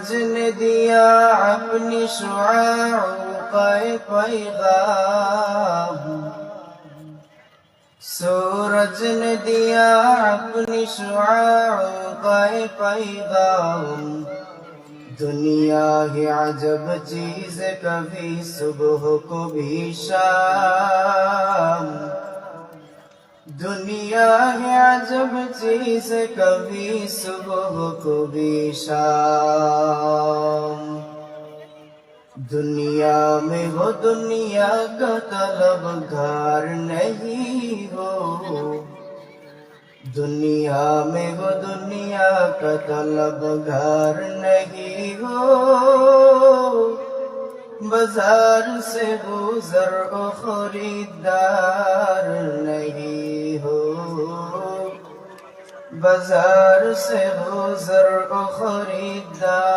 سورج نے دیا اپنی شعاعوں کا پیغام، سورج نے دیا اپنی شعاعوں کا پیغام، دنیا ہی عجب چیز کبھی صبح کو بھی شام، دنیا ہے عجب چیز کبھی صبح کو بھی شام، دنیا میں وہ دنیا کا طلبگار نہیں ہو، دنیا میں وہ دنیا کا طلبگار نہیں ہو، بازار سے گزر و خریدار نہیں ہو، بازار سے گزر و خریدار